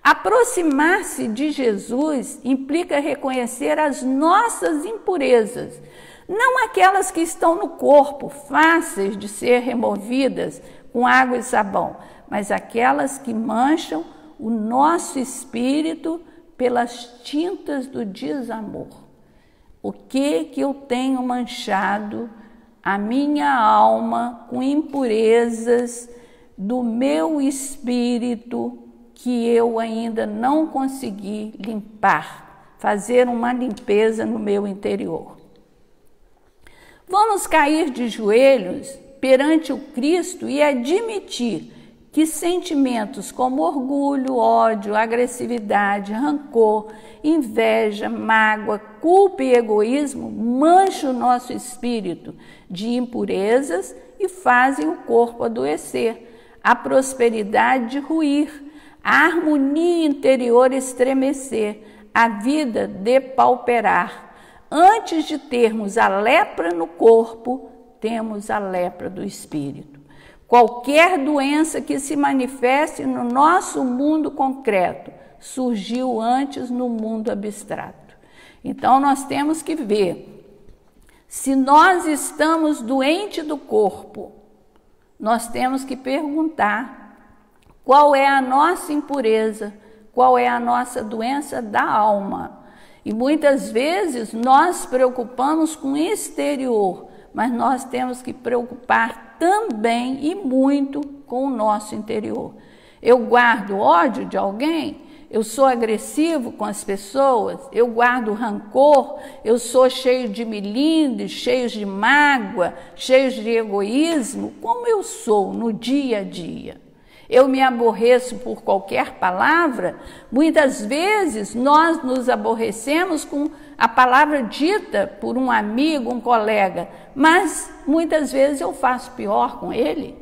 Aproximar-se de Jesus implica reconhecer as nossas impurezas, não aquelas que estão no corpo, fáceis de ser removidas com água e sabão, mas aquelas que mancham o nosso espírito pelas tintas do desamor. O que eu tenho manchado a minha alma com impurezas do meu espírito que eu ainda não consegui limpar, fazer uma limpeza no meu interior? Vamos cair de joelhos perante o Cristo e admitir que sentimentos como orgulho, ódio, agressividade, rancor, inveja, mágoa, culpa e egoísmo mancham o nosso espírito de impurezas e fazem o corpo adoecer, a prosperidade ruir, a harmonia interior estremecer, a vida depauperar. Antes de termos a lepra no corpo, temos a lepra do espírito. Qualquer doença que se manifeste no nosso mundo concreto surgiu antes no mundo abstrato. Então nós temos que ver, se nós estamos doentes do corpo, nós temos que perguntar qual é a nossa impureza, qual é a nossa doença da alma. E muitas vezes nós preocupamos com o exterior, mas nós temos que preocupar também e muito com o nosso interior. Eu guardo ódio de alguém? Eu sou agressivo com as pessoas? Eu guardo rancor? Eu sou cheio de melindres, cheio de mágoa, cheio de egoísmo? Como eu sou no dia a dia? Eu me aborreço por qualquer palavra? Muitas vezes nós nos aborrecemos com a palavra dita por um amigo, um colega, mas muitas vezes eu faço pior com ele.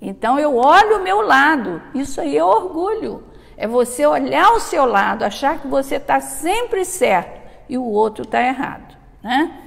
Então eu olho o meu lado, isso aí é orgulho. É você olhar o seu lado, achar que você está sempre certo e o outro está errado, né?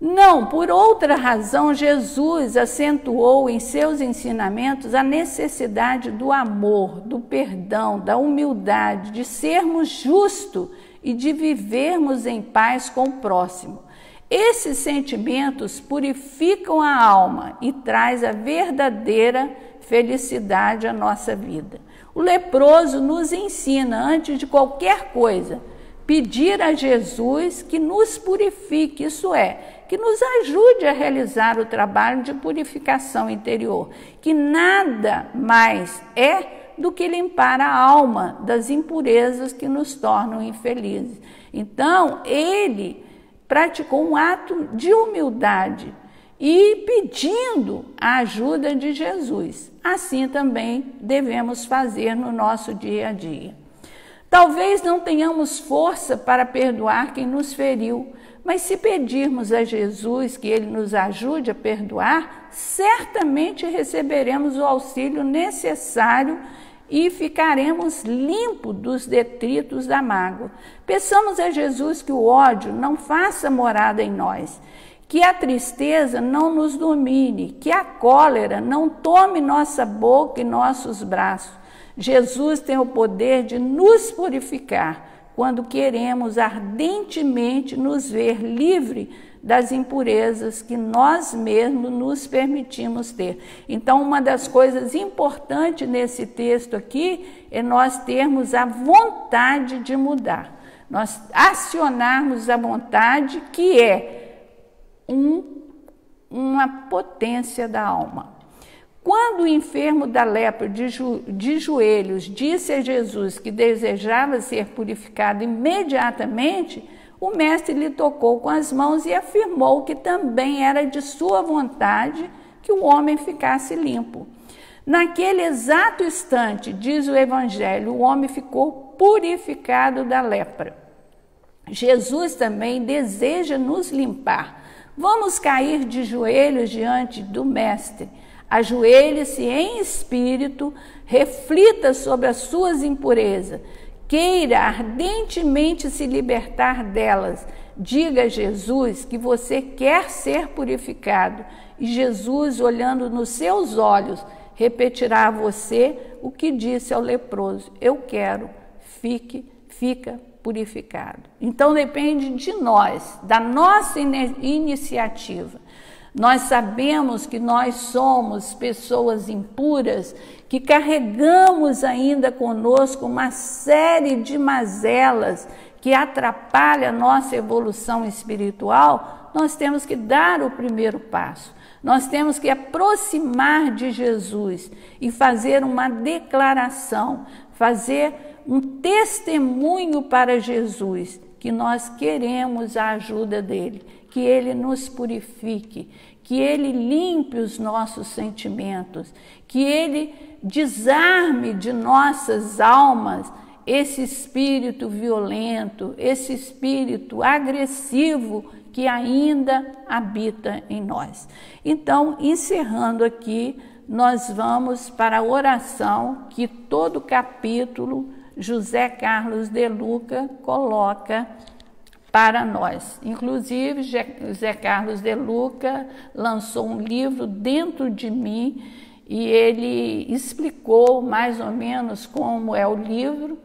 Não, por outra razão, Jesus acentuou em seus ensinamentos a necessidade do amor, do perdão, da humildade, de sermos justos e de vivermos em paz com o próximo. Esses sentimentos purificam a alma e traz a verdadeira felicidade à nossa vida. O leproso nos ensina, antes de qualquer coisa, pedir a Jesus que nos purifique, isso é, que nos ajude a realizar o trabalho de purificação interior, que nada mais é do que limpar a alma das impurezas que nos tornam infelizes. Então, ele praticou um ato de humildade e pedindo a ajuda de Jesus. Assim também devemos fazer no nosso dia a dia. Talvez não tenhamos força para perdoar quem nos feriu, mas se pedirmos a Jesus que Ele nos ajude a perdoar, certamente receberemos o auxílio necessário e ficaremos limpos dos detritos da mágoa. Peçamos a Jesus que o ódio não faça morada em nós, que a tristeza não nos domine, que a cólera não tome nossa boca e nossos braços. Jesus tem o poder de nos purificar quando queremos ardentemente nos ver livre das impurezas que nós mesmos nos permitimos ter. Então, uma das coisas importantes nesse texto aqui é nós termos a vontade de mudar. Nós acionarmos a vontade, que é uma potência da alma. Quando o enfermo da lepra de joelhos disse a Jesus que desejava ser purificado imediatamente, o mestre lhe tocou com as mãos e afirmou que também era de sua vontade que o homem ficasse limpo. Naquele exato instante, diz o Evangelho, o homem ficou purificado da lepra. Jesus também deseja nos limpar. Vamos cair de joelhos diante do mestre. Ajoelhe-se em espírito, reflita sobre as suas impurezas, queira ardentemente se libertar delas. Diga a Jesus que você quer ser purificado e Jesus, olhando nos seus olhos, repetirá a você o que disse ao leproso: eu quero, fica purificado. Então depende de nós, da nossa iniciativa. Nós sabemos que nós somos pessoas impuras, que carregamos ainda conosco uma série de mazelas que atrapalham a nossa evolução espiritual. Nós temos que dar o primeiro passo. Nós temos que aproximar de Jesus e fazer uma declaração, fazer um testemunho para Jesus, que nós queremos a ajuda dele, que ele nos purifique, que ele limpe os nossos sentimentos, que ele desarme de nossas almas esse espírito violento, esse espírito agressivo que ainda habita em nós. Então, encerrando aqui, nós vamos para a oração que todo capítulo José Carlos de Luca coloca para nós. Inclusive, Zé Carlos de Luca lançou um livro Dentro de Mim e ele explicou mais ou menos como é o livro,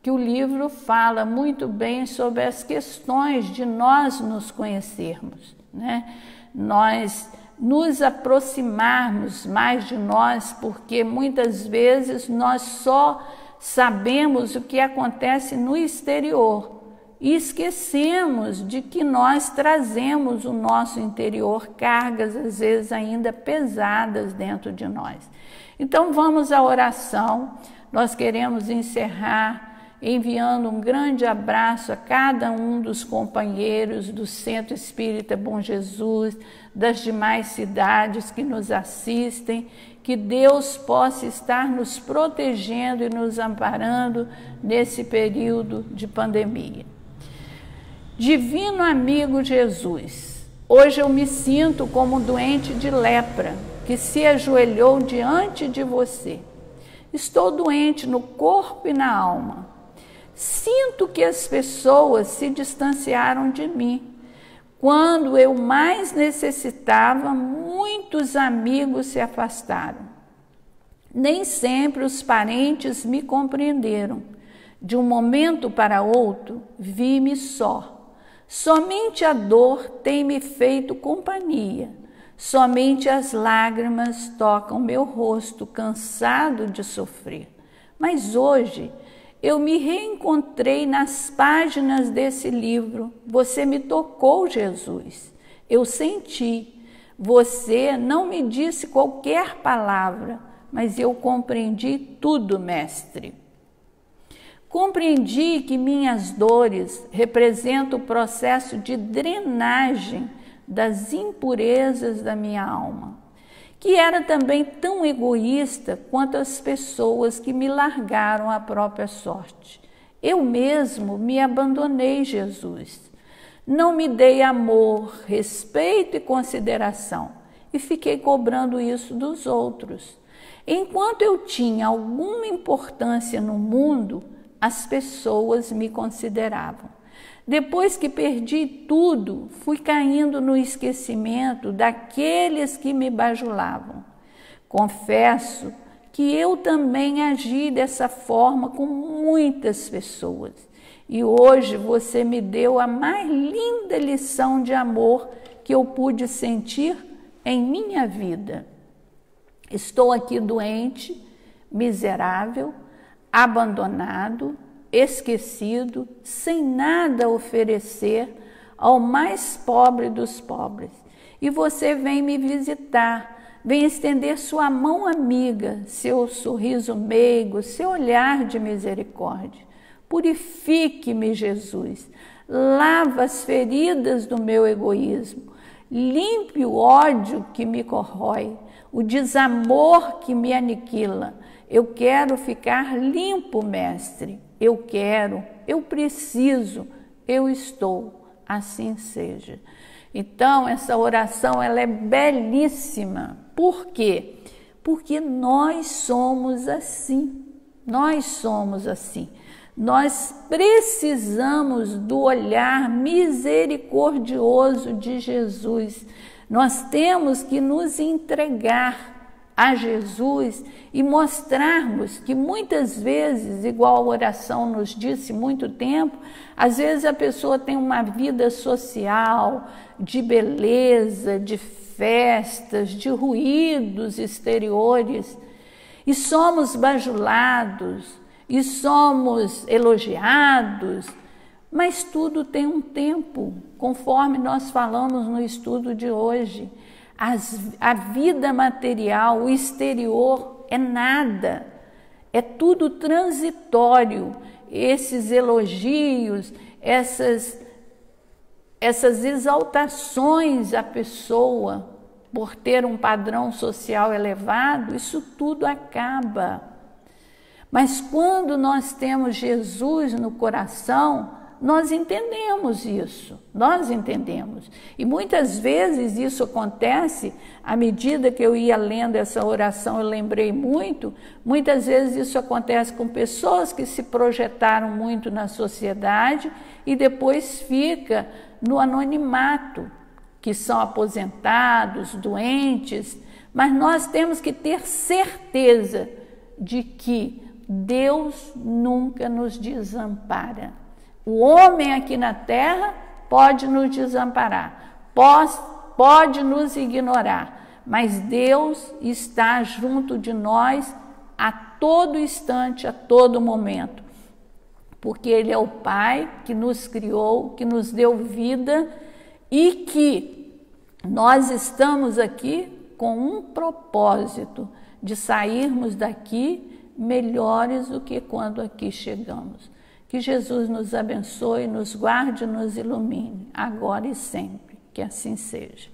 que o livro fala muito bem sobre as questões de nós nos conhecermos, né? Nós nos aproximarmos mais de nós, porque muitas vezes nós só sabemos o que acontece no exterior e esquecemos de que nós trazemos o nosso interior cargas, às vezes ainda pesadas dentro de nós. Então vamos à oração. Nós queremos encerrar enviando um grande abraço a cada um dos companheiros do Centro Espírita Bom Jesus, das demais cidades que nos assistem, que Deus possa estar nos protegendo e nos amparando nesse período de pandemia. Divino amigo Jesus, hoje eu me sinto como um doente de lepra que se ajoelhou diante de você. Estou doente no corpo e na alma. Sinto que as pessoas se distanciaram de mim. Quando eu mais necessitava, muitos amigos se afastaram. Nem sempre os parentes me compreenderam. De um momento para outro, vi-me só. Somente a dor tem me feito companhia. Somente as lágrimas tocam meu rosto, cansado de sofrer. Mas hoje eu me reencontrei nas páginas desse livro. Você me tocou, Jesus. Eu senti. Você não me disse qualquer palavra, mas eu compreendi tudo, mestre. Compreendi que minhas dores representam o processo de drenagem das impurezas da minha alma, que era também tão egoísta quanto as pessoas que me largaram à própria sorte. Eu mesmo me abandonei, Jesus. Não me dei amor, respeito e consideração e fiquei cobrando isso dos outros. Enquanto eu tinha alguma importância no mundo, as pessoas me consideravam. Depois que perdi tudo, fui caindo no esquecimento daqueles que me bajulavam. Confesso que eu também agi dessa forma com muitas pessoas. E hoje você me deu a mais linda lição de amor que eu pude sentir em minha vida. Estou aqui doente, miserável, abandonado, esquecido, sem nada a oferecer ao mais pobre dos pobres. E você vem me visitar, vem estender sua mão amiga, seu sorriso meigo, seu olhar de misericórdia. Purifique-me, Jesus, lava as feridas do meu egoísmo, limpe o ódio que me corrói, o desamor que me aniquila. Eu quero ficar limpo, mestre. Eu quero, eu preciso, eu estou, assim seja. Então, essa oração ela é belíssima. Por quê? Porque nós somos assim. Nós somos assim. Nós precisamos do olhar misericordioso de Jesus. Nós temos que nos entregar a Jesus e mostrarmos que muitas vezes, igual a oração nos disse muito tempo, às vezes a pessoa tem uma vida social, de beleza, de festas, de ruídos exteriores, e somos bajulados, e somos elogiados, mas tudo tem um tempo, conforme nós falamos no estudo de hoje. A vida material, o exterior é nada, é tudo transitório. Esses elogios, essas exaltações à pessoa por ter um padrão social elevado, isso tudo acaba. Mas quando nós temos Jesus no coração, nós entendemos isso, nós entendemos. E muitas vezes isso acontece, à medida que eu ia lendo essa oração, eu lembrei muito, muitas vezes isso acontece com pessoas que se projetaram muito na sociedade e depois fica no anonimato, que são aposentados, doentes, mas nós temos que ter certeza de que Deus nunca nos desampara. O homem aqui na terra pode nos desamparar, pode nos ignorar, mas Deus está junto de nós a todo instante, a todo momento, porque Ele é o Pai que nos criou, que nos deu vida e que nós estamos aqui com um propósito de sairmos daqui melhores do que quando aqui chegamos. Que Jesus nos abençoe, nos guarde e nos ilumine, agora e sempre. Que assim seja.